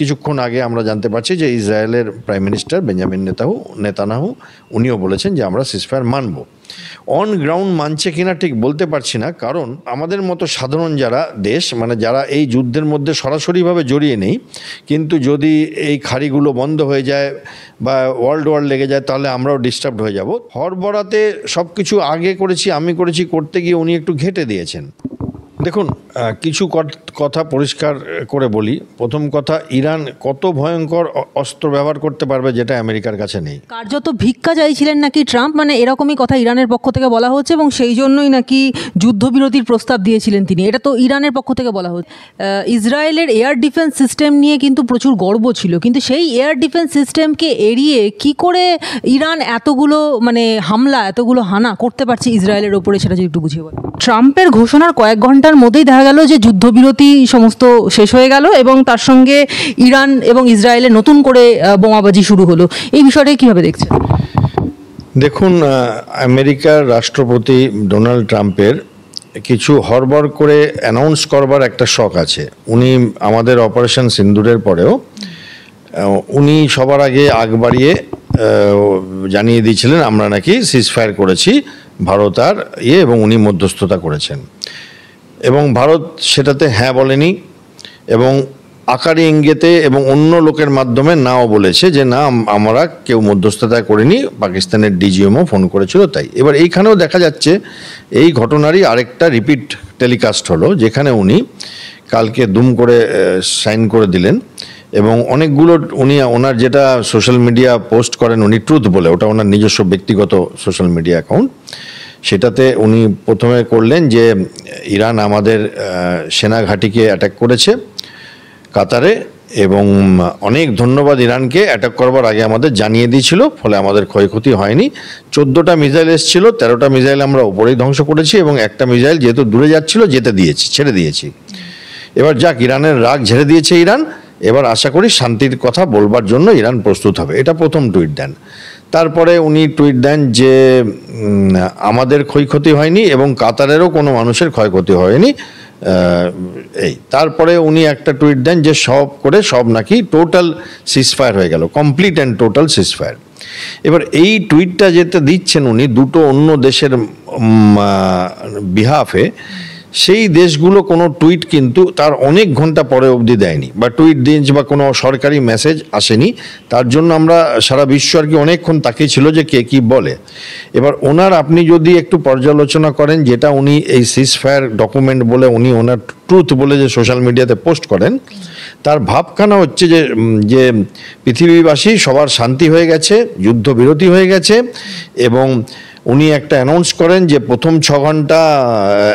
কিছুক্ষণ আগে আমরা জানতে পারছি যে ইসরায়েলের প্রাইম মিনিস্টার বেঞ্জামিন নেতানিয়াহু উনিও বলেছেন যে আমরা সিজফায়ার মানব। অন গ্রাউন্ড মানছে কিনা ঠিক বলতে পারছি না, কারণ আমাদের মতো সাধারণ যারা দেশ, মানে যারা এই যুদ্ধের মধ্যে সরাসরিভাবে জড়িয়ে নেই, কিন্তু যদি এই খাড়িগুলো বন্ধ হয়ে যায় বা ওয়ার্ল্ড ওয়ার লেগে যায় তাহলে আমরাও ডিস্টার্বড হয়ে যাব। হরবরাতে সব কিছু আগে করেছি, আমি করেছি করতে গিয়ে উনি একটু ঘেঁটে দিয়েছেন। দেখুন, কিছু কথা পরিষ্কার করে বলি। প্রথম কথা, ইরান কত ভয়ঙ্কর অস্ত্র ব্যবহার করতে পারবে যেটা আমেরিকার কাছে নেই। কার্যত ভিক্ষা চাইছিলেন নাকি ট্রাম্প, মানে এরকমই কথা ইরানের পক্ষ থেকে বলা হচ্ছে, এবং সেই জন্যই নাকি যুদ্ধবিরতির প্রস্তাব দিয়েছিলেন তিনি। এটা তো ইরানের পক্ষ থেকে বলা হচ্ছে। ইসরায়েলের এয়ার ডিফেন্স সিস্টেম নিয়ে কিন্তু প্রচুর গর্ব ছিল, কিন্তু সেই এয়ার ডিফেন্স সিস্টেমকে এড়িয়ে কি করে ইরান এতগুলো হামলা, এতগুলো হানা করতে পারছে ইসরায়েলের ওপরে, সেটা যদি একটু বুঝিয়ে বলেন। ট্রাম্পের ঘোষণার কয়েক ঘন্টার মধ্যেই দেখা গেল যে যুদ্ধবিরতি সমস্ত শেষ হয়ে গেল এবং তার সঙ্গে ইরান এবং ইসরায়েলের নতুন করে বোমাবাজি শুরু হলো। এই বিষয়টাকে কীভাবে দেখছেন? দেখুন, আমেরিকার রাষ্ট্রপতি ডোনাল্ড ট্রাম্পের কিছু হড়বড় করে অ্যানাউন্স করবার একটা শখ আছে। উনি আমাদের অপারেশন সিন্দুরের পরেও উনি সবার আগে আগ বাড়িয়ে জানিয়ে দিয়েছিলেন আমরা নাকি সিজফায়ার করেছি ভারত আর এবং উনি মধ্যস্থতা করেছেন, এবং ভারত সেটাতে হ্যাঁ বলেনি এবং আকারে ইঙ্গিতে এবং অন্য লোকের মাধ্যমে নাও বলেছে যে না, আমরা কেউ মধ্যস্থতা করিনি, পাকিস্তানের ডিজিএমও ফোন করেছিল তাই। এবার এইখানেও দেখা যাচ্ছে এই ঘটনারই আরেকটা রিপিট টেলিকাস্ট হলো, যেখানে উনি কালকে দুম করে সাইন করে দিলেন এবং অনেকগুলো ওনার যেটা সোশ্যাল মিডিয়া পোস্ট করেন উনি ট্রুথ বলে, ওটা ওনার নিজস্ব ব্যক্তিগত সোশ্যাল মিডিয়া অ্যাকাউন্ট, সেটাতে উনি প্রথমে করলেন যে ইরান আমাদের সেনা ঘাঁটিকে অ্যাটাক করেছে কাতারে এবং অনেক ধন্যবাদ ইরানকে, অ্যাটাক করবার আগে আমাদের জানিয়ে দিয়েছিল, ফলে আমাদের ক্ষয়ক্ষতি হয়নি। 14টা মিসাইল এসেছিল, 13টা মিসাইল আমরা উপরেই ধ্বংস করেছি এবং একটা মিসাইল যেহেতু দূরে যাচ্ছিল ছেড়ে দিয়েছি। এবার যাক, ইরানের রাগ ঝেড়ে দিয়েছে ইরান, এবার আশা করি শান্তির কথা বলবার জন্য ইরান প্রস্তুত হবে। এটা প্রথম টুইট দেন। তারপরে উনি টুইট দেন যে আমাদের ক্ষয়ক্ষতি হয়নি এবং কাতারেরও কোনো মানুষের ক্ষয়ক্ষতি হয়নি। তারপরে উনি একটা টুইট দেন যে সব নাকি টোটাল সিজফায়ার হয়ে গেল, কমপ্লিট অ্যান্ড টোটাল সিজফায়ার। এবার এই টুইটটা যেটা দিচ্ছেন উনি দুটো অন্য দেশের বিহাফে, সেই দেশগুলো কোনো টুইট কিন্তু তার অনেক ঘন্টা পরে অবধি দেয়নি, বা টুইট দিয়েছে বা কোনো সরকারি মেসেজ আসেনি। তার জন্য আমরা সারা বিশ্ব আর কি অনেকক্ষণ তাকিয়েছিল যে কে কি বলে। এবার ওনার আপনি যদি একটু পর্যালোচনা করেন, যেটা উনি এই সিজফায়ার ডকুমেন্ট বলে উনি ওনার ট্রুথ বলে যে সোশ্যাল মিডিয়াতে পোস্ট করেন, তার ভাবখানা হচ্ছে যে পৃথিবীবাসী সবার শান্তি হয়ে গেছে, যুদ্ধবিরতি হয়ে গেছে, এবং উনি একটা অ্যানাউন্স করেন যে প্রথম 6 ঘন্টা,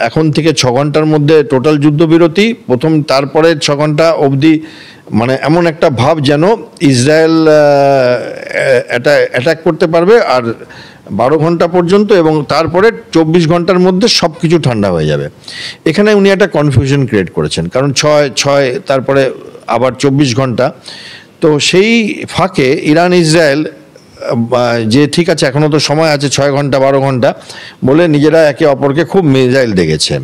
এখন থেকে 6 ঘন্টার মধ্যে টোটাল যুদ্ধবিরতি, তারপরে 6 ঘন্টা অবধি, মানে এমন একটা ভাব যেন ইসরায়েল অ্যাটাক করতে পারবে আর 12 ঘন্টা পর্যন্ত, এবং তারপরে 24 ঘন্টার মধ্যে সব কিছু ঠান্ডা হয়ে যাবে। এখানে উনি একটা কনফিউশন ক্রিয়েট করেছেন, কারণ 6 তারপরে আবার 24 ঘন্টা। তো সেই ফাঁকে ইরান ইসরায়েল যে ঠিক আছে এখনও তো সময় আছে 6 ঘন্টা 12 ঘন্টা বলে নিজেরা একে অপরকে খুব মিসাইল দেখেছে।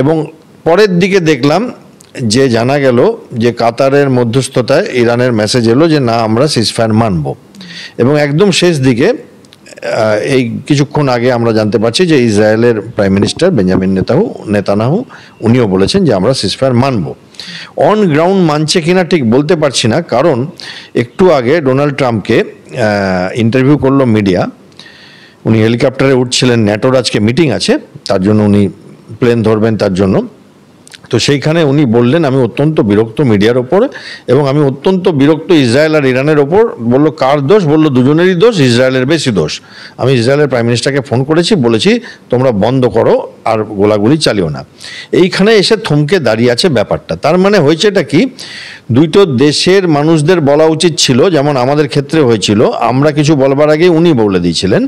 এবং পরের দিকে দেখলাম যে জানা গেল যে কাতারের মধ্যস্থতায় ইরানের মেসেজ এলো যে না, আমরা সিজফায়ার মানব। এবং একদম শেষ দিকে এই কিছুক্ষণ আগে আমরা জানতে পারছি যে ইসরায়েলের প্রাইম মিনিস্টার বেঞ্জামিন নেতানিয়াহু উনিও বলেছেন যে আমরা সিজফায়ার মানব। অন গ্রাউন্ড মানছে কিনা ঠিক বলতে পারছি না, কারণ একটু আগে ডোনাল্ড ট্রাম্পকে ইন্টারভিউ করলো মিডিয়া। উনি হেলিকপ্টারে উঠছিলেন, ন্যাটোর আজকে মিটিং আছে, তার জন্য উনি প্লেন ধরবেন তার জন্য। তো সেইখানে উনি বললেন আমি অত্যন্ত বিরক্ত মিডিয়ার ওপর, এবং আমি অত্যন্ত বিরক্ত ইসরায়েল আর ইরানের ওপর। বললো কার দোষ? বললো দুজনেরই দোষ, ইসরায়েলের বেশি দোষ। আমি ইসরায়েলের প্রাইম মিনিস্টারকে ফোন করেছি, বলেছি তোমরা বন্ধ করো আর গোলাগুলি চালিও না। এইখানে এসে থমকে দাঁড়িয়ে আছে ব্যাপারটা। তার মানে হয়েছেটা কি, দুটো দেশের মানুষদের বলা উচিত ছিল, যেমন আমাদের ক্ষেত্রে হয়েছিল, আমরা কিছু বলবার আগে উনি বলে দিয়েছিলেন,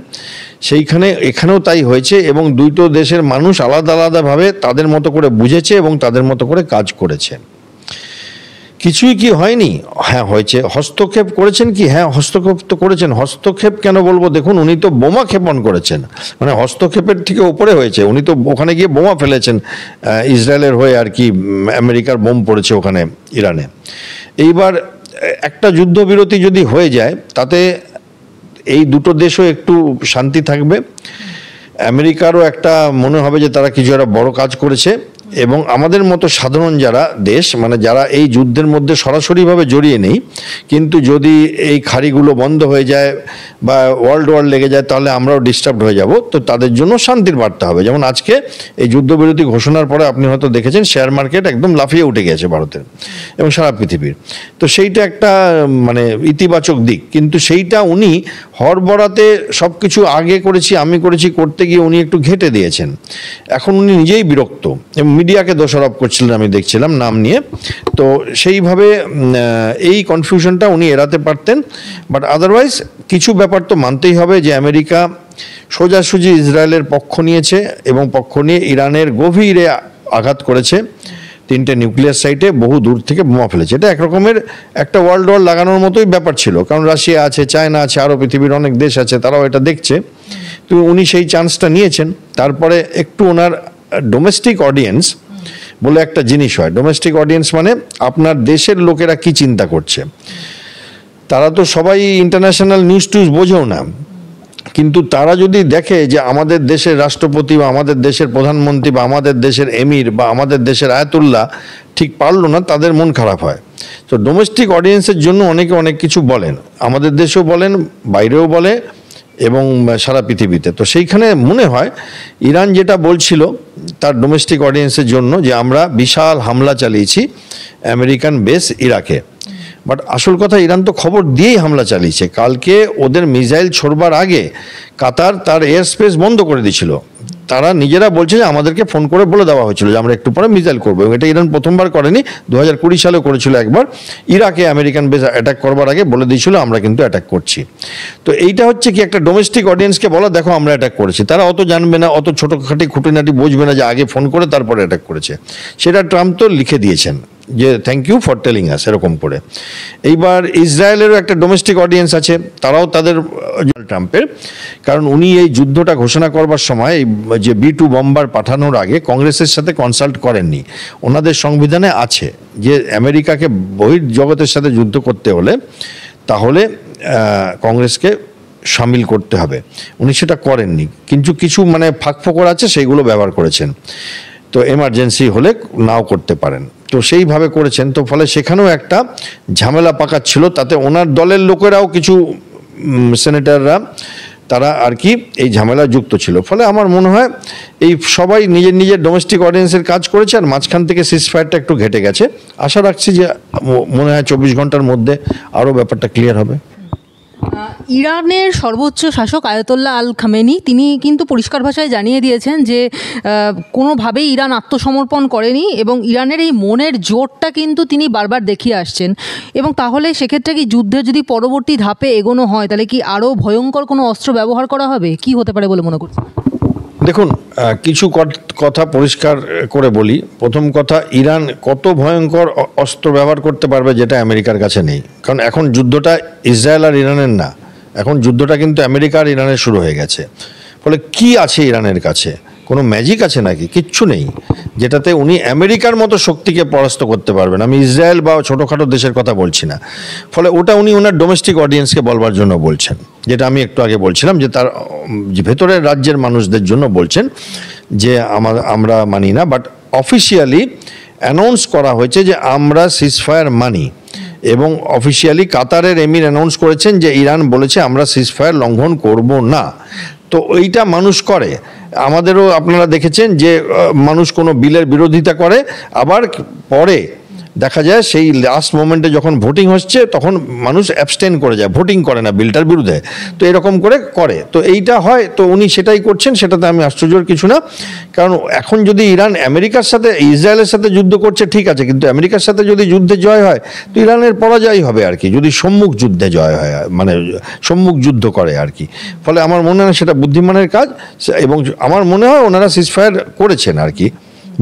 এখানেও তাই হয়েছে। এবং দুটো দেশের মানুষ আলাদা আলাদাভাবে তাদের মতো করে বুঝেছে এবং তাদের মতো করে কাজ করেছে। কিছুই কি হয়নি? হ্যাঁ হয়েছে। হস্তক্ষেপ করেছেন কি? হ্যাঁ হস্তক্ষেপ তো করেছেন। হস্তক্ষেপ কেন বলবো, দেখুন উনি তো বোমা ক্ষেপণ করেছেন, মানে হস্তক্ষেপের থেকে উপরে হয়েছে। উনি তো ওখানে গিয়ে বোমা ফেলেছেন ইসরায়েলের হয়ে আর কি, আমেরিকার বোম পড়েছে ওখানে ইরানে। এইবার একটা যুদ্ধবিরতি যদি হয়ে যায় তাতে এই দুটো দেশও একটু শান্তি থাকবে, আমেরিকারও একটা মনে হবে যে তারা কিছু একটা বড় কাজ করেছে, এবং আমাদের মতো সাধারণ যারা দেশ, মানে যারা এই যুদ্ধের মধ্যে সরাসরিভাবে জড়িয়ে নেই, কিন্তু যদি এই খাড়িগুলো বন্ধ হয়ে যায় বা ওয়ার্ল্ড ওয়ার লেগে যায় তাহলে আমরাও ডিস্টার্ব হয়ে যাব, তো তাদের জন্য শান্তির বার্তা হবে। যেমন আজকে এই যুদ্ধবিরতি ঘোষণার পরে আপনি হয়তো দেখেছেন শেয়ার মার্কেট একদম লাফিয়ে উঠে গেছে ভারতের এবং সারা পৃথিবীর, তো সেইটা একটা মানে ইতিবাচক দিক। কিন্তু সেইটা উনি হরবরাতে সব কিছু আগে করেছি আমি করেছি করতে গিয়ে উনি একটু ঘেঁটে দিয়েছেন। এখন উনি নিজেই বিরক্ত এবং মিডিয়াকে দোষারোপ করছিলেন, আমি দেখছিলাম নাম নিয়ে। তো সেইভাবে এই কনফিউশনটা উনি এড়াতে পারতেন। বাট আদারওয়াইজ কিছু ব্যাপার তো মানতেই হবে যে আমেরিকা সোজাসুজি ইসরায়েলের পক্ষ নিয়েছে এবং পক্ষ নিয়ে ইরানের গভীরে আঘাত করেছে। 3টে নিউক্লিয়ার সাইটে বহু দূর থেকে বোমা ফেলেছে। এটা একরকমের একটা ওয়ার্ল্ড ওয়ার লাগানোর মতোই ব্যাপার ছিল, কারণ রাশিয়া আছে, চায়না আছে, আরও পৃথিবীর অনেক দেশ আছে, তারাও এটা দেখছে। তো উনি সেই চান্সটা নিয়েছেন। তারপরে একটু ওনার ডোমেস্টিক অডিয়েন্স বলে একটা জিনিস হয়। ডোমেস্টিক অডিয়েন্স মানে আপনার দেশের লোকেরা কি চিন্তা করছে। তারা তো সবাই ইন্টারন্যাশনাল নিউজ টিউজ বোঝেও না, কিন্তু তারা যদি দেখে যে আমাদের দেশের রাষ্ট্রপতি বা আমাদের দেশের প্রধানমন্ত্রী বা আমাদের দেশের এমির বা আমাদের দেশের আয়াতুল্লাহ ঠিক পারলো না, তাদের মন খারাপ হয়। তো ডোমেস্টিক অডিয়েন্সের জন্য অনেকে অনেক কিছু বলেন, আমাদের দেশেও বলেন, বাইরেও বলে এবং সারা পৃথিবীতে। তো সেইখানে মনে হয় ইরান যেটা বলছিল তার ডোমেস্টিক অডিয়েন্সের জন্য যে আমরা বিশাল হামলা চালিয়েছি আমেরিকান বেস ইরাকে, বাট আসল কথা ইরান তো খবর দিয়েই হামলা চালিয়েছে। কালকে ওদের মিসাইল ছোড়বার আগে কাতার তার এয়ার স্পেস বন্ধ করে দিয়েছিল। তারা নিজেরা বলছে যে আমাদেরকে ফোন করে বলে দেওয়া হয়েছিল যে আমরা একটু পরে মিসাইল করবো, এবং এটা ইরান প্রথমবার করেনি, 2020 সালে করেছিল একবার। ইরাকে আমেরিকান বেস অ্যাটাক করবার আগে বলে দিয়েছিল আমরা কিন্তু অ্যাটাক করছি। তো এইটা হচ্ছে কি একটা ডোমেস্টিক অডিয়েন্সকে বলা দেখো আমরা অ্যাটাক করেছি। তারা অত জানবে না, অত ছোটোখাটি খুঁটিনাটি বুঝবে না যে আগে ফোন করে তারপরে অ্যাটাক করেছে। সেটা ট্রাম্প তো লিখে দিয়েছেন যে thank you for telling us, এরকম করে। এইবার ইসরায়েলেরও একটা ডোমেস্টিক অডিয়েন্স আছে, তারাও তাদের ট্রাম্পের, কারণ উনি এই যুদ্ধটা ঘোষণা করবার সময় যে B-2 বম্বার পাঠানোর আগে কংগ্রেসের সাথে কনসাল্ট করেননি। ওনাদের সংবিধানে আছে যে আমেরিকাকে বহির্জগতের সাথে যুদ্ধ করতে হলে তাহলে কংগ্রেসকে সামিল করতে হবে, উনি সেটা করেননি। কিন্তু কিছু মানে ফাঁকফোকর আছে, সেইগুলো ব্যবহার করেছেন। তো এমার্জেন্সি হলে নাও করতে পারেন, তো সেইভাবে করেছেন। তো ফলে সেখানেও একটা ঝামেলা পাকাচ্ছিল, তাতে ওনার দলের লোকেরাও কিছু সেনেটাররা তারা আর কি এই ঝামেলা যুক্ত ছিল। ফলে আমার মনে হয় এই সবাই নিজের নিজের ডোমেস্টিক অডিয়েন্সের কাজ করেছে, আর মাঝখান থেকে সিজফায়ারটা একটু ঘেটে গেছে। আশা রাখছি যে মনে হয় 24 ঘন্টার মধ্যে আরও ব্যাপারটা ক্লিয়ার হবে। ইরানের সর্বোচ্চ শাসক আয়াতুল্লাহ আল খামেনি তিনি কিন্তু পরিষ্কার ভাষায় জানিয়ে দিয়েছেন যে কোনোভাবেই ইরান আত্মসমর্পণ করেনি, এবং ইরানের এই মনের জোরটা কিন্তু তিনি বারবার দেখিয়ে আসছেন। এবং তাহলে সেক্ষেত্রে কি যুদ্ধের যদি পরবর্তী ধাপে এগোনো হয় তাহলে কি আরও ভয়ঙ্কর কোনো অস্ত্র ব্যবহার করা হবে? কি হতে পারে বলে মনে করছেন? দেখুন, কিছু কথা পরিষ্কার করে বলি। প্রথম কথা, ইরান কত ভয়ঙ্কর অস্ত্র ব্যবহার করতে পারবে যেটা আমেরিকার কাছে নেই। কারণ এখন যুদ্ধটা ইসরায়েল আর ইরানের না, এখন যুদ্ধটা কিন্তু আমেরিকা আর ইরানের শুরু হয়ে গেছে। ফলে কি আছে ইরানের কাছে? কোনো ম্যাজিক আছে নাকি? কিচ্ছু নেই যেটাতে উনি আমেরিকার মতো শক্তিকে পরাস্ত করতে পারবেন। আমি ইসরায়েল বা ছোটোখাটো দেশের কথা বলছি না। ফলে ওটা উনি ওনার ডোমেস্টিক অডিয়েন্সকে বলবার জন্য বলছেন, যেটা আমি একটু আগে বলছিলাম যে তার ভেতরের রাজ্যের মানুষদের জন্য বলছেন যে আমরা মানি না। বাট অফিসিয়ালি অ্যানাউন্স করা হয়েছে যে আমরা সিজফায়ার মানি, এবং অফিসিয়ালি কাতারের এমির অ্যানাউন্স করেছেন যে ইরান বলেছে আমরা সিজফায়ার লঙ্ঘন করব না। তো এইটা মানুষ করে। আমাদেরও আপনারা দেখেছেন যে মানুষ কোনো বিলের বিরোধিতা করে, আবার পরে দেখা যায় সেই লাস্ট মোমেন্টে যখন ভোটিং হচ্ছে তখন মানুষ অ্যাবস্টেন করে যায়, ভোটিং করে না বিলটার বিরুদ্ধে। তো এরকম করে তো এইটা হয়। তো উনি সেটাই করছেন, সেটাতে আমি আশ্চর্যের কিছু না। কারণ এখন যদি ইরান আমেরিকার সাথে ইসরায়েলের সাথে যুদ্ধ করছে ঠিক আছে, কিন্তু আমেরিকার সাথে যদি যুদ্ধে জয় হয় তো ইরানের পরাজয় হবে আর কি, যদি সম্মুখ যুদ্ধে জয় হয়, মানে সম্মুখ যুদ্ধ করে আর কি। ফলে আমার মনে হয় সেটা বুদ্ধিমানের কাজ, এবং আমার মনে হয় ওনারা সিজফায়ার করেছেন আর কি।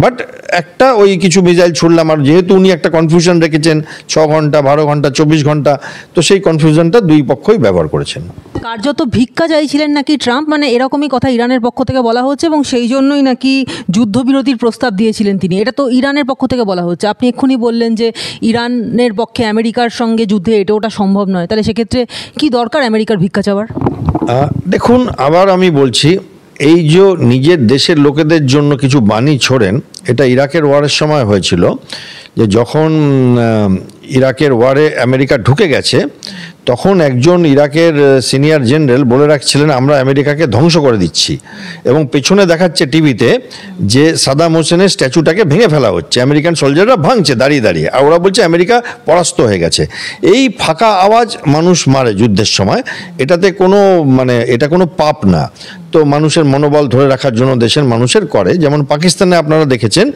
বাট একটা ওই কিছু মিসাইল ছুড়লাম, আর যেহেতু উনি একটা কনফিউশন রেখেছেন 6 ঘন্টা 12 ঘন্টা 24 ঘন্টা, তো সেই কনফিউশনটা দুই পক্ষই ব্যবহার করেছেন। কার্যত ভিক্ষা চাইছিলেন নাকি ট্রাম্প, মানে এরকমই কথা ইরানের পক্ষ থেকে বলা হচ্ছে, এবং সেই জন্যই নাকি যুদ্ধবিরতির প্রস্তাব দিয়েছিলেন তিনি। এটা তো ইরানের পক্ষ থেকে বলা হচ্ছে। আপনি এক্ষুনি বললেন যে ইরানের পক্ষে আমেরিকার সঙ্গে যুদ্ধে এটা ওটা সম্ভব নয়, তাহলে সেক্ষেত্রে কি দরকার আমেরিকার ভিক্ষা চাওয়ার? দেখুন, আবার আমি বলছি, এই যে নিজের দেশের লোকেদের জন্য কিছু বাণী ছোড়েন, এটা ইরাকের ওয়ারের সময় হয়েছিল, যে যখন ইরাকের ওয়ারে আমেরিকা ঢুকে গেছে, তখন একজন ইরাকের সিনিয়র জেনারেল বলে রাখছিলেন আমরা আমেরিকাকে ধ্বংস করে দিচ্ছি, এবং পেছনে দেখাচ্ছে টিভিতে যে সাদাম হোসেনের স্ট্যাচুটাকে ভেঙে ফেলা হচ্ছে, আমেরিকান সোলজাররা ভাঙছে দাঁড়িয়ে দাঁড়িয়ে, আর ওরা বলছে আমেরিকা পরাস্ত হয়ে গেছে। এই ফাঁকা আওয়াজ মানুষ মারে যুদ্ধের সময়, এটাতে কোনো এটা কোনো পাপ না, তো মানুষের মনোবল ধরে রাখার জন্য দেশের মানুষের করে। যেমন পাকিস্তানে আপনারা দেখেছেন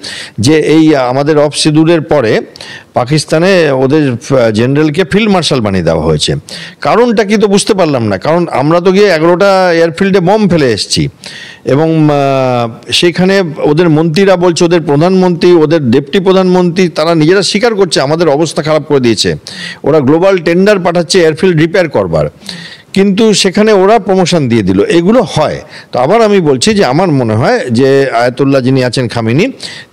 যে এই আমাদের অফ সিঁদুরের পরে পাকিস্তানে ওদের জেনারেলকে ফিল্ড মার্শাল বানিয়ে দেওয়া হয়েছে। কারণটা কি তো বুঝতে পারলাম না, কারণ আমরা তো গিয়ে 11টা এয়ারফিল্ডে বম্ব ফেলে এসেছি, এবং সেখানে ওদের মন্ত্রীরা বলছে, ওদের প্রধানমন্ত্রী, ওদের ডেপুটি প্রধানমন্ত্রী, তারা নিজেরা স্বীকার করছে আমাদের অবস্থা খারাপ করে দিয়েছে। ওরা গ্লোবাল টেন্ডার পাঠাচ্ছে এয়ারফিল্ড রিপেয়ার করবার, কিন্তু সেখানে ওরা প্রমোশন দিয়ে দিল। এগুলো হয়। তো আবার আমি বলছি যে আমার মনে হয় যে আয়াতুল্লাহ যিনি আছেন খামেনি,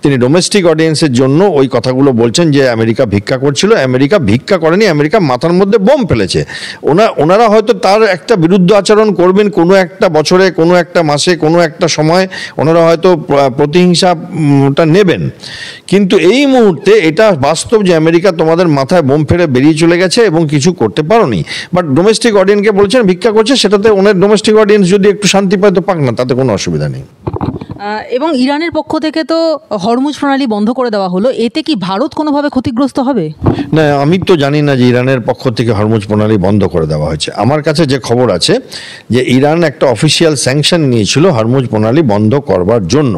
তিনি ডোমেস্টিক অডিয়েন্সের জন্য ওই কথাগুলো বলছেন যে আমেরিকা ভিক্ষা করছিল। আমেরিকা ভিক্ষা করেনি, আমেরিকা মাথার মধ্যে বোম ফেলেছে। ওনারা হয়তো তার একটা বিরুদ্ধ আচরণ করবেন কোনো একটা বছরে, কোনো একটা মাসে, কোনো একটা সময়, ওনারা হয়তো প্রতিহিংসাটা নেবেন, কিন্তু এই মুহূর্তে এটা বাস্তব যে আমেরিকা তোমাদের মাথায় বোম ফেলে বেরিয়ে চলে গেছে এবং কিছু করতে পারোনি। বাট ডোমেস্টিক অডিয়েন্সকে বলছেন ভিক্ষা করছে, সেটাতে ওনার ডোমেস্টিক অডিয়েন্স যদি একটু শান্তি পায় তো পাক না, তাতে কোনো অসুবিধা নেই। এবং ইরানের পক্ষ থেকে তো হরমুজ প্রণালী বন্ধ করে দেওয়া হলো, এতে কি ভারত কোনোভাবে ক্ষতিগ্রস্ত হবে? না, আমি তো জানি না যে ইরানের পক্ষ থেকে হরমুজ প্রণালী বন্ধ করে দেওয়া হয়েছে। আমার কাছে যে খবর আছে যে ইরান একটা অফিসিয়াল স্যাংশন নিয়েছিল হরমুজ প্রণালী বন্ধ করবার জন্য।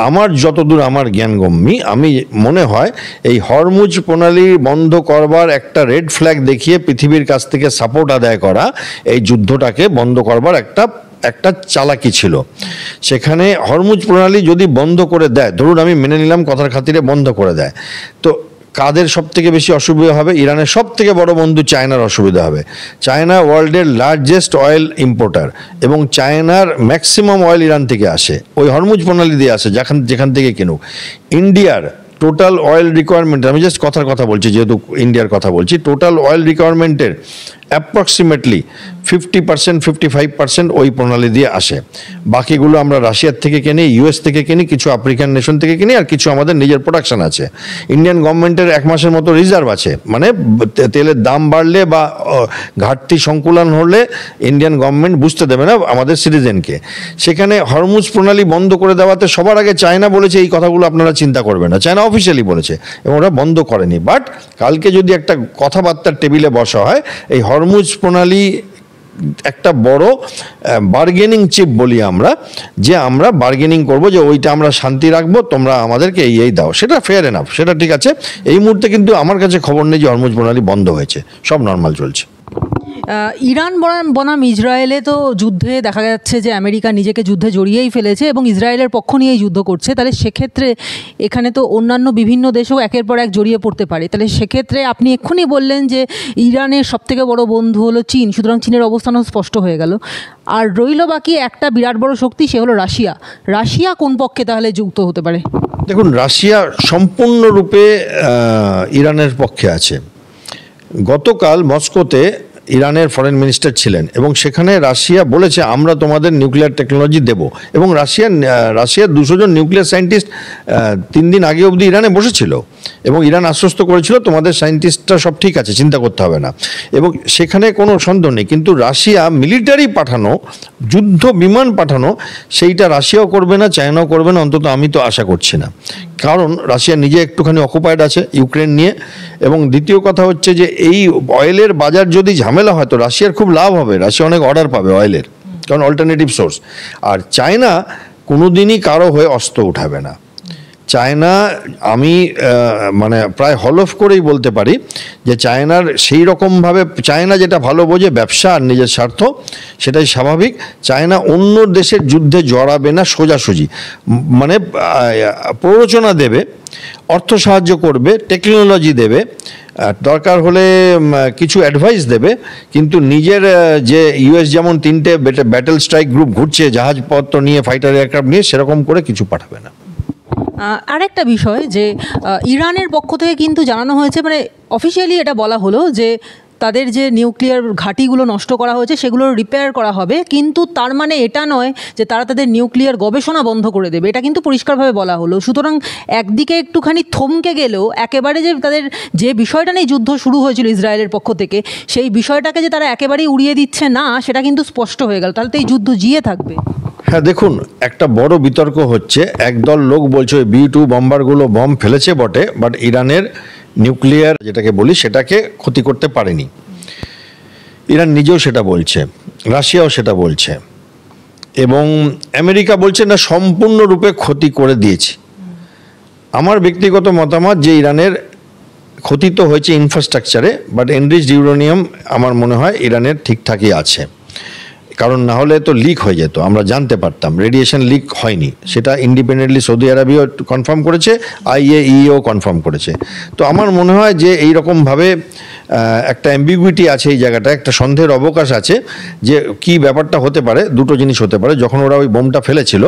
আমার যতদূর আমার জ্ঞানগম্যি, আমি মনে হয় এই হরমুজ প্রণালী বন্ধ করবার একটা রেড ফ্ল্যাগ দেখিয়ে পৃথিবীর কাছ থেকে সাপোর্ট আদায় করা, এই যুদ্ধটাকে বন্ধ করবার একটা চালাকি ছিল। সেখানে হরমুজ প্রণালী যদি বন্ধ করে দেয়, ধরুন আমি মেনে নিলাম কথার খাতিরে বন্ধ করে দেয়, তো কাদের সব থেকে বেশি অসুবিধা হবে? ইরানের সব থেকে বড় বন্ধু চায়নার অসুবিধা হবে। চায়না ওয়ার্ল্ডের লার্জেস্ট অয়েল ইম্পোর্টার, এবং চায়নার ম্যাক্সিমাম অয়েল ইরান থেকে আসে, ওই হরমুজ প্রণালী দিয়ে আসে, যেখান থেকে কিনুক। ইন্ডিয়ার টোটাল অয়েল রিকোয়ারমেন্ট, আমি জাস্ট কথার কথা বলছি, যেহেতু ইন্ডিয়ার কথা বলছি, টোটাল অয়েল রিকোয়ারমেন্টের অ্যাপ্রক্সিমেটলি 50% 55% ওই প্রণালী দিয়ে আসে। বাকিগুলো আমরা রাশিয়ার থেকে কিনি, ইউএস থেকে কিনি, কিছু আফ্রিকান নেশন থেকে কিনি, আর কিছু আমাদের নিজের প্রোডাকশন আছে। ইন্ডিয়ান গভর্নমেন্টের 1 মাসের মতো রিজার্ভ আছে, মানে তেলের দাম বাড়লে বা ঘাটতি সংকুলন হলে ইন্ডিয়ান গভর্নমেন্ট বুঝতে দেবে না আমাদের সিটিজেনকে। সেখানে হরমুজ প্রণালী বন্ধ করে দেওয়াতে সবার আগে চায়না বলেছে এই কথাগুলো আপনারা চিন্তা করবেন না, চায়না অফিসিয়ালি বলেছে, এবং ওরা বন্ধ করেনি। বাট কালকে যদি একটা কথাবার্তার টেবিলে বসা হয়, এই হরমুজ প্রণালী একটা বড় বার্গেনিং চিপ বলি আমরা, যে আমরা বার্গেনিং করব যে ওইটা আমরা শান্তি রাখবো, তোমরা আমাদেরকে এই দাও, সেটা ফেয়ার এনাফ, সেটা ঠিক আছে। এই মুহূর্তে কিন্তু আমার কাছে খবর নেই যে হরমুজ প্রণালী বন্ধ হয়েছে, সব নর্মাল চলছে। ইরান বনাম ইসরায়েলে তো যুদ্ধে দেখা যাচ্ছে যে আমেরিকা নিজেকে যুদ্ধে জড়িয়েই ফেলেছে এবং ইসরায়েলের পক্ষ নিয়েই যুদ্ধ করছে, তাহলে সেক্ষেত্রে এখানে তো অন্যান্য বিভিন্ন দেশও একের পর এক জড়িয়ে পড়তে পারে। তাহলে সেক্ষেত্রে আপনি এক্ষুনি বললেন যে ইরানের সবথেকে বড় বন্ধু হলো চীন, সুতরাং চীনের অবস্থানও স্পষ্ট হয়ে গেল। আর রইল বাকি একটা বিরাট বড় শক্তি, সে হলো রাশিয়া। রাশিয়া কোন পক্ষে তাহলে যুক্ত হতে পারে? দেখুন, রাশিয়া সম্পূর্ণরূপে ইরানের পক্ষে আছে। গতকাল মস্কোতে ইরানের ফরেন মিনিস্টার ছিলেন, এবং সেখানে রাশিয়া বলেছে আমরা তোমাদের নিউক্লিয়ার টেকনোলজি দেব, এবং রাশিয়ার 200 জন নিউক্লিয়ার সায়েন্টিস্ট 3 দিন আগে অবধি ইরানে বসেছিল, এবং ইরান আশ্বস্ত করেছিল তোমাদের সায়েন্টিস্টরা সব ঠিক আছে, চিন্তা করতে হবে না, এবং সেখানে কোনো সন্দেহ নেই। কিন্তু রাশিয়া মিলিটারি পাঠানো, যুদ্ধ বিমান পাঠানো, সেইটা রাশিয়াও করবে না, চায়নাও করবে না, অন্তত আমি তো আশা করছি না। কারণ রাশিয়া নিজে একটুখানি অকুপাইড আছে ইউক্রেন নিয়ে, এবং দ্বিতীয় কথা হচ্ছে যে এই অয়েলের বাজার যদি ঝামেলা হয় তো রাশিয়ার খুব লাভ হবে, রাশিয়া অনেক অর্ডার পাবে অয়েলের, কারণ অল্টারনেটিভ সোর্স। আর চায়না কোনোদিনই কারো হয়ে অস্ত্র উঠাবে না। চায়না, আমি মানে প্রায় হলফ করেই বলতে পারি যে চায়নার সেই রকমভাবে, চায়না যেটা ভালো বোঝে ব্যবসা আর নিজের স্বার্থ, সেটাই স্বাভাবিক। চায়না অন্য দেশের যুদ্ধে জড়াবে না সোজাসুজি, মানে প্ররোচনা দেবে, অর্থ সাহায্য করবে, টেকনোলজি দেবে, দরকার হলে কিছু অ্যাডভাইস দেবে, কিন্তু নিজের যে ইউএস যেমন 3টে ব্যাটেল স্ট্রাইক গ্রুপ ঘুরছে জাহাজপত্র নিয়ে, ফাইটার এয়ারক্রাফট নিয়ে, সেরকম করে কিছু পাঠাবে না। আরেকটা বিষয় যে ইরানের পক্ষ থেকে কিন্তু জানানো হয়েছে, মানে অফিসিয়ালি এটা বলা হলো যে তাদের যে নিউক্লিয়ার ঘাঁটিগুলো নষ্ট করা হয়েছে সেগুলো রিপেয়ার করা হবে, কিন্তু তার মানে এটা নয় যে তারা তাদের নিউক্লিয়ার গবেষণা বন্ধ করে দেবে, এটা কিন্তু পরিষ্কারভাবে বলা হলো। সুতরাং একদিকে একটুখানি থমকে গেলেও একেবারে যে তাদের যে বিষয়টা নিয়ে যুদ্ধ শুরু হয়েছিল ইসরায়েলের পক্ষ থেকে, সেই বিষয়টাকে যে তারা একেবারেই উড়িয়ে দিচ্ছে না, সেটা কিন্তু স্পষ্ট হয়ে গেল। তাহলে তো এই যুদ্ধ জিয়ে থাকবে। হ্যাঁ, দেখুন, একটা বড় বিতর্ক হচ্ছে। একদল লোক বলছে ওই B-2 বম্বারগুলো বম ফেলেছে বটে, বাট ইরানের নিউক্লিয়ার যেটাকে বলি সেটাকে ক্ষতি করতে পারেনি। ইরান নিজেও সেটা বলছে, রাশিয়াও সেটা বলছে, এবং আমেরিকা বলছে না সম্পূর্ণরূপে ক্ষতি করে দিয়েছে। আমার ব্যক্তিগত মতামত যে ইরানের ক্ষতি তো হয়েছে ইনফ্রাস্ট্রাকচারে, বাট এনরিচড ইউরেনিয়াম আমার মনে হয় ইরানের ঠিকঠাকই আছে। কারণ না হলে তো লিক হয়ে যেত, আমরা জানতে পারতাম। রেডিয়েশন লিক হয়নি, সেটা ইন্ডিপেন্ডেন্টলি সৌদি আরবিও কনফার্ম করেছে, IAEA কনফার্ম করেছে। তো আমার মনে হয় যে এইরকমভাবে একটা অ্যাম্বিগুইটি আছে এই জায়গাটা, একটা সন্দেহের অবকাশ আছে যে কি ব্যাপারটা হতে পারে। দুটো জিনিস হতে পারে, যখন ওরা ওই বোমটা ফেলেছিল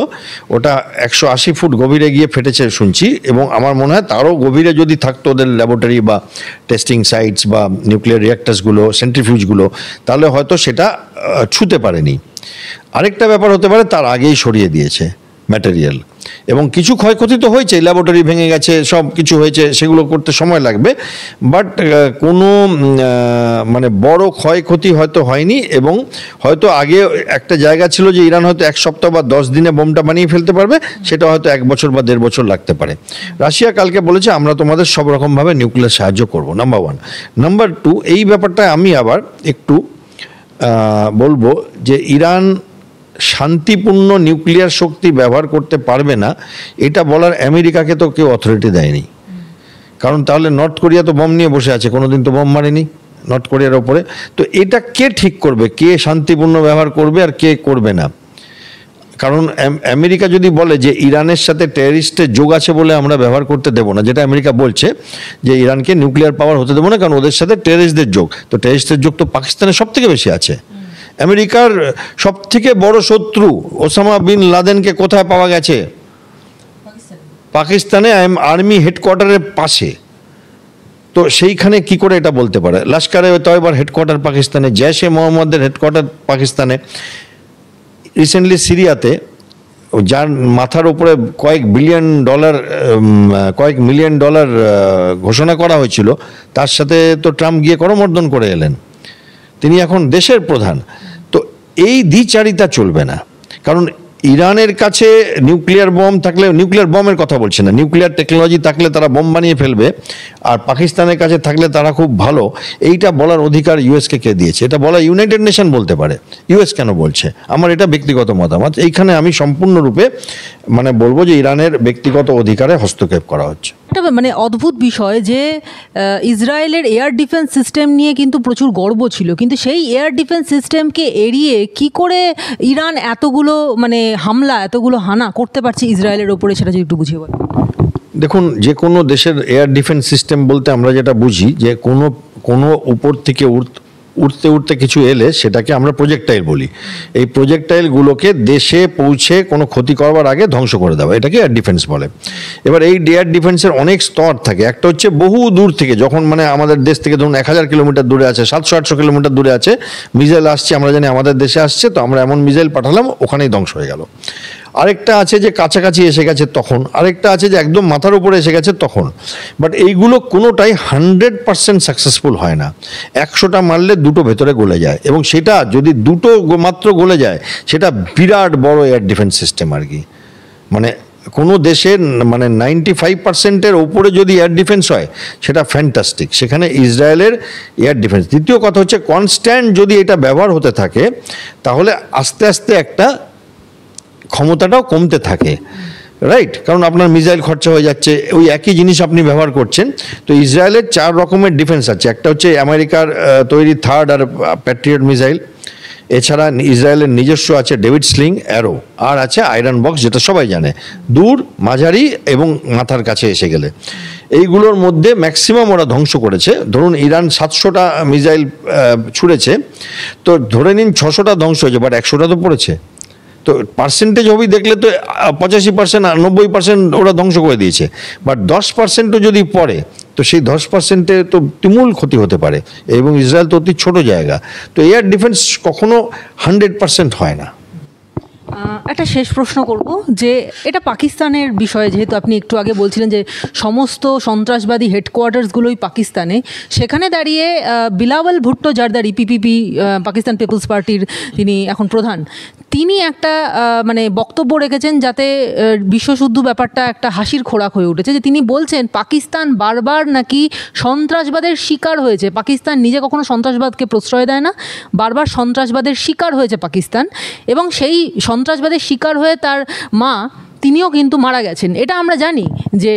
ওটা 180 ফুট গভীরে গিয়ে ফেটেছে শুনছি, এবং আমার মনে হয় তারও গভীরে যদি থাকতো ওদের ল্যাবরেটরি বা টেস্টিং সাইটস বা নিউক্লিয়ার রিঅ্যাক্টার্সগুলো, সেন্ট্রিফিউজগুলো, তাহলে হয়তো সেটা ছুঁতে পারেনি। আরেকটা ব্যাপার হতে পারে তার আগেই সরিয়ে দিয়েছে ম্যাটেরিয়াল, এবং কিছু ক্ষয়ক্ষতি তো হয়েছে, ল্যাবরেটরি ভেঙে গেছে, সব কিছু হয়েছে, সেগুলো করতে সময় লাগবে, বাট কোনো মানে বড় ক্ষয়ক্ষতি হয়তো হয়নি। এবং হয়তো আগে একটা জায়গা ছিল যে ইরান হয়তো 1 সপ্তাহ বা 10 দিনে বোমটা বানিয়ে ফেলতে পারবে, সেটা হয়তো 1 বছর বা 1.5 বছর লাগতে পারে। রাশিয়া কালকে বলেছে আমরা তোমাদের সব রকমভাবে নিউক্লিয়ার সাহায্য করব, নাম্বার 1। নাম্বার 2, এই ব্যাপারটা আমি আবার একটু বলবো যে ইরান শান্তিপূর্ণ নিউক্লিয়ার শক্তি ব্যবহার করতে পারবে না, এটা বলার আমেরিকাকে তো কেউ অথরিটি দেয়নি। কারণ তাহলে নর্থ কোরিয়া তো বম নিয়ে বসে আছে, কোনোদিন তো বম মারেনি নর্থ কোরিয়ার ওপরে। তো এটা কে ঠিক করবে, কে শান্তিপূর্ণ ব্যবহার করবে আর কে করবে না? কারণ আমেরিকা যদি বলে যে ইরানের সাথে টেররিস্টের যোগ আছে বলে আমরা ব্যবহার করতে দেবো না, যেটা আমেরিকা বলছে যে ইরানকে নিউক্লিয়ার পাওয়ার হতে দেবো না কারণ ওদের সাথে টেররিস্টদের যোগ, তো টেররিস্টের যোগ তো পাকিস্তানের সব থেকে বেশি আছে। আমেরিকার সব থেকে বড় শত্রু ওসামা বিন লাদেনকে কোথায় পাওয়া গেছে? পাকিস্তানে, আর্মি হেডকোয়ার্টারের পাশে। তো সেইখানে কি করে এটা বলতে পারে? লস্করে তয়বার হেডকোয়ার্টার পাকিস্তানে, জৈশে মোহাম্মদের হেডকোয়ার্টার পাকিস্তানে। রিসেন্টলি সিরিয়াতে যার মাথার উপরে কয়েক মিলিয়ন ডলার ঘোষণা করা হয়েছিল, তার সাথে তো ট্রাম্প গিয়ে করমর্দন করে এলেন। তিনি এখন দেশের প্রধান। তো এই দ্বিচারিতা চলবে না, কারণ ইরানের কাছে নিউক্লিয়ার বম থাকলে, নিউক্লিয়ার বমের কথা বলছে না, নিউক্লিয়ার টেকনোলজি থাকলে তারা বম বানিয়ে ফেলবে, আর পাকিস্তানের কাছে থাকলে তারা খুব ভালো, এইটা বলার অধিকার ইউএসকে কে দিয়েছে? এটা বলা ইউনাইটেড নেশন বলতে পারে, ইউএস কেন বলছে? আমার এটা ব্যক্তিগত মতামত। এইখানে আমি সম্পূর্ণরূপে মানে বলবো যে ইরানের ব্যক্তিগত অধিকারে হস্তক্ষেপ করা হচ্ছে। একটা মানে অদ্ভুত বিষয় যে ইসরায়েলের এয়ার ডিফেন্স সিস্টেম নিয়ে কিন্তু প্রচুর গর্ব ছিল, কিন্তু সেই এয়ার ডিফেন্স সিস্টেমকে এড়িয়ে কি করে ইরান এতগুলো মানে হামলা, এতগুলো হানা করতে পারছে ইসরায়েলের ওপরে, সেটা যদি একটু বুঝিয়ে বলেন। দেখুন, যে কোনো দেশের এয়ার ডিফেন্স সিস্টেম বলতে আমরা যেটা বুঝি যে কোনো উপর থেকে উঠতে উঠতে কিছু এলে সেটাকে আমরা প্রজেক্টাইল বলি। এই প্রজেক্টাইলগুলোকে দেশে পৌঁছে কোনো ক্ষতি করবার আগে ধ্বংস করে দেওয়া, এটাকে এয়ার ডিফেন্স বলে। এবার এই এয়ার ডিফেন্সের অনেক স্তর থাকে। একটা হচ্ছে বহু দূর থেকে, যখন মানে আমাদের দেশ থেকে ধরুন 1000 কিলোমিটার দূরে আছে, 700-800 কিলোমিটার দূরে আছে, মিসাইল আসছে, আমরা জানি আমাদের দেশে আসছে, তো আমরা এমন মিসাইল পাঠালাম ওখানেই ধ্বংস হয়ে গেল। আরেকটা আছে যে কাছাকাছি এসে গেছে তখন, আরেকটা আছে যে একদম মাথার উপরে এসে গেছে তখন। বাট এইগুলো কোনোটাই 100% সাকসেসফুল হয় না। 100টা মারলে 2টো ভেতরে গলে যায়, এবং সেটা যদি 2টো মাত্র গলে যায় সেটা বিরাট বড় এয়ার ডিফেন্স সিস্টেম আর কি। মানে কোনো দেশের মানে 95%-এর ওপরে যদি এয়ার ডিফেন্স হয় সেটা ফ্যান্টাস্টিক, সেখানে ইসরায়েলের এয়ার ডিফেন্স। দ্বিতীয় কথা হচ্ছে কনস্ট্যান্ট যদি এটা ব্যবহার হতে থাকে তাহলে আস্তে আস্তে একটা ক্ষমতাটাও কমতে থাকে। রাইট, কারণ আপনার মিসাইল খরচা হয়ে যাচ্ছে, ওই একই জিনিস আপনি ব্যবহার করছেন। তো ইসরায়েলের 4 রকমের ডিফেন্স আছে। একটা হচ্ছে আমেরিকার তৈরি থার্ড আর প্যাট্রিয়ট মিসাইল, এছাড়া ইসরায়েলের নিজস্ব আছে ডেভিড স্লিং অ্যারো, আর আছে আয়রন বক্স, যেটা সবাই জানে, দূর, মাঝারি এবং মাথার কাছে এসে গেলে। এইগুলোর মধ্যে ম্যাক্সিমাম ওরা ধ্বংস করেছে। ধরুন ইরান 700টা মিসাইল ছুঁড়েছে, তো ধরে নিন 600টা ধ্বংস হয়েছে, বাট 100টা তো পড়েছে। তো পার্সেন্টেজ হবি দেখলে তো 85%, 90% ওরা ধ্বংস করে দিয়েছে, বাট 10%ও যদি পড়ে তো সেই 10%-এ তো তুমুল ক্ষতি হতে পারে। এবং ইসরায়েল তো অতি ছোট জায়গা, তো এয়ার ডিফেন্স কখনো 100% হয় না। একটা শেষ প্রশ্ন করব, যে এটা পাকিস্তানের বিষয়ে, যেহেতু আপনি একটু আগে বলছিলেন যে সমস্ত সন্ত্রাসবাদী হেডকোয়ার্টার্সগুলোই পাকিস্তানে, সেখানে দাঁড়িয়ে বিলাওয়াল ভুট্টো জারদারি, পিপিপি, পাকিস্তান পিপলস পার্টির তিনি এখন প্রধান, তিনি একটা মানে বক্তব্য রেখেছেন যাতে বিশ্বযুদ্ধ ব্যাপারটা একটা হাসির খোরাক হয়ে উঠেছে। যে তিনি বলছেন পাকিস্তান বারবার নাকি সন্ত্রাসবাদের শিকার হয়েছে, পাকিস্তান নিজে কখনো সন্ত্রাসবাদকে প্রশ্রয় দেয় না, বারবার সন্ত্রাসবাদের শিকার হয়েছে পাকিস্তান, এবং সেই সন্ত্রাসবাদের শিকার হয়ে তার মা, তিনিও কিন্তু মারা গেছেন। এটা আমরা জানি যে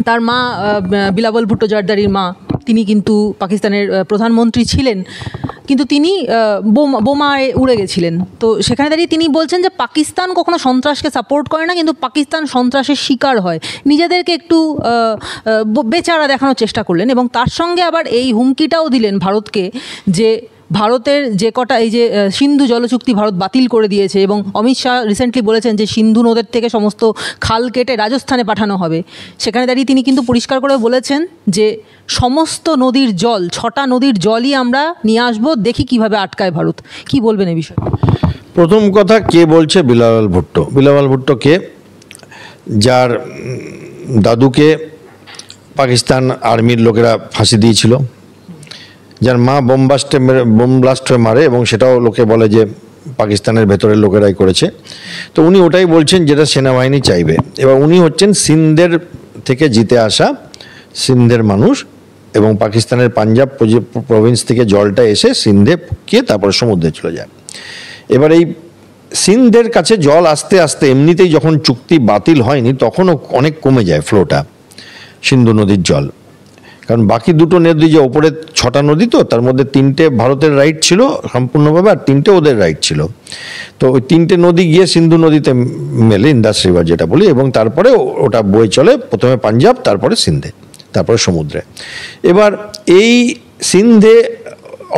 তার মা, বিলাওয়াল ভুট্টো জারদারির মা, তিনি কিন্তু পাকিস্তানের প্রধানমন্ত্রী ছিলেন, কিন্তু তিনি বোমায় উড়ে গেছিলেন। তো সেখানে দাঁড়িয়ে তিনি বলছেন যে পাকিস্তান কখনো সন্ত্রাসকে সাপোর্ট করে না, কিন্তু পাকিস্তান সন্ত্রাসের শিকার হয়, নিজেদেরকে একটু বেচারা দেখানোর চেষ্টা করলেন। এবং তার সঙ্গে আবার এই হুমকিটাও দিলেন ভারতকে, যে ভারতের যে কটা, এই যে সিন্ধু জলচুক্তি ভারত বাতিল করে দিয়েছে, এবং অমিত শাহ রিসেন্টলি বলেছেন যে সিন্ধু নদের থেকে সমস্ত খাল কেটে রাজস্থানে পাঠানো হবে। সেখানে দাঁড়িয়ে তিনি কিন্তু পরিষ্কার করে বলেছেন যে সমস্ত নদীর জল, 6টা নদীর জলই আমরা নিয়ে আসবো, দেখি কিভাবে আটকায় ভারত। কি বলবেন এই বিষয়ে? প্রথম কথা, কে বলছে বিলাওয়াল ভুট্টো? বিলাওয়াল ভুট্টো কে? যার দাদুকে পাকিস্তান আর্মির লোকেরা ফাঁসি দিয়েছিল, যার মা বোম ব্লাস্ট হয়ে মারে, এবং সেটাও লোকে বলে যে পাকিস্তানের ভেতরের লোকেরাই করেছে। তো উনি ওটাই বলছেন যেটা সেনাবাহিনী চাইবে। এবার উনি হচ্ছেন সিন্ধের থেকে জিতে আসা সিন্ধের মানুষ, এবং পাকিস্তানের পাঞ্জাব প্রভিন্স থেকে জলটা এসে সিন্ধে গিয়ে তারপরে সমুদ্রে চলে যায়। এবার এই সিন্ধের কাছে জল আস্তে আস্তে, এমনিতেই যখন চুক্তি বাতিল হয়নি তখনও অনেক কমে যায় ফ্লোটা, সিন্ধু নদীর জল। কারণ বাকি দুটো নদী, যে ওপরে 6টা নদী, তো তার মধ্যে 3টে ভারতের রাইট ছিল সম্পূর্ণভাবে, আর 3টে ওদের রাইট ছিল। তো ওই 3টে নদী গিয়ে সিন্ধু নদীতে মেলে, ইন্দাস রিভার যেটা বলি, এবং তারপরে ওটা বয়ে চলে প্রথমে পাঞ্জাব, তারপরে সিন্ধে, তারপরে সমুদ্রে। এবার এই সিন্ধে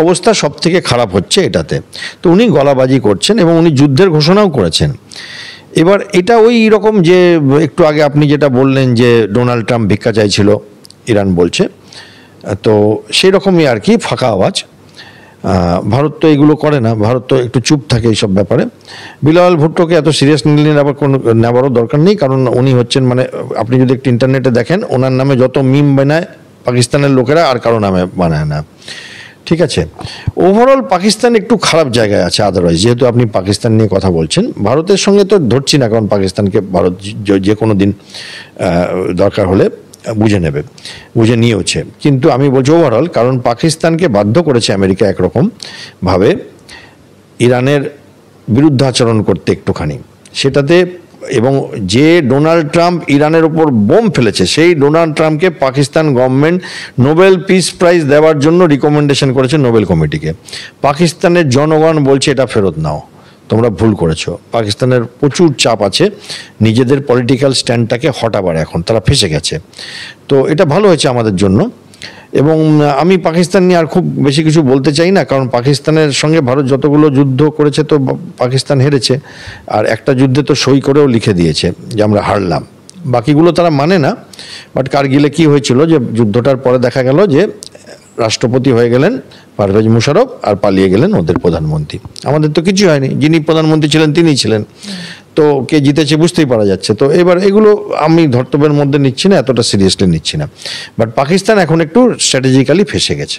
অবস্থা সব থেকে খারাপ হচ্ছে এটাতে। তো উনি গলাবাজি করছেন এবং উনি যুদ্ধের ঘোষণাও করেছেন। এবার এটা ওই রকম, যে একটু আগে আপনি যেটা বললেন যে ডোনাল্ড ট্রাম্প ভিক্ষা চাইছিল, ইরান বলছে, তো সেই রকমই আর কি, ফাঁকা আওয়াজ। ভারত তো এগুলো করে না, ভারত তো একটু চুপ থাকে এইসব ব্যাপারে। বিলাওয়াল ভুট্টোকে এত সিরিয়াস নিলেন আবার কোনো নেওয়ারও দরকার নেই, কারণ উনি হচ্ছেন, মানে আপনি যদি একটু ইন্টারনেটে দেখেন, ওনার নামে যত মিম বানায় পাকিস্তানের লোকেরা, আর কারো নামে বানায় না। ঠিক আছে, ওভারঅল পাকিস্তান একটু খারাপ জায়গায় আছে। আদারওয়াইজ যেহেতু আপনি পাকিস্তান নিয়ে কথা বলছেন, ভারতের সঙ্গে তো ধরছি না, কারণ পাকিস্তানকে ভারত যে কোনো দিন দরকার হলে বুঝে নেবে, বুঝে নিয়েওছে। কিন্তু আমি বলছি ওভারঅল, কারণ পাকিস্তানকে বাধ্য করেছে আমেরিকা একরকম ভাবে ইরানের বিরুদ্ধাচরণ করতে একটুখানি, সেটাতে। এবং যে ডোনাল্ড ট্রাম্প ইরানের ওপর বোম ফেলেছে, সেই ডোনাল্ড ট্রাম্পকে Pakistan government Nobel peace prize দেওয়ার জন্য রিকমেন্ডেশন করেছে নোবেল কমিটিকে। পাকিস্তানের জনগণ বলছে এটা ফেরত নাও, তোমরা ভুল করেছো। পাকিস্তানের প্রচুর চাপ আছে নিজেদের পলিটিক্যাল স্ট্যান্ডটাকে হটাবার, এখন তারা ফেসে গেছে। তো এটা ভালো হয়েছে আমাদের জন্য। এবং আমি পাকিস্তান নিয়ে আর খুব বেশি কিছু বলতে চাই না, কারণ পাকিস্তানের সঙ্গে ভারত যতগুলো যুদ্ধ করেছে তো পাকিস্তান হেরেছে, আর একটা যুদ্ধে তো সই করেও লিখে দিয়েছে যে আমরা হারলাম। বাকিগুলো তারা মানে না। বাট কারগিলে কি হয়েছিল, যে যুদ্ধটার পরে দেখা গেল যে রাষ্ট্রপতি হয়ে গেলেন পারভেজ মুশারফ, আর পালিয়ে গেলেন ওদের প্রধানমন্ত্রী। আমাদের তো কিছু হয়নি, যিনি প্রধানমন্ত্রী ছিলেন তিনিই ছিলেন। তো কে জিতেছে বুঝতেই পারা যাচ্ছে। তো এবার এগুলো আমি ধর্তব্যের মধ্যে নিচ্ছি না, এতটা সিরিয়াসলি নিচ্ছি না। বাট পাকিস্তান এখন একটু স্ট্র্যাটেজিক্যালি ফেসে গেছে।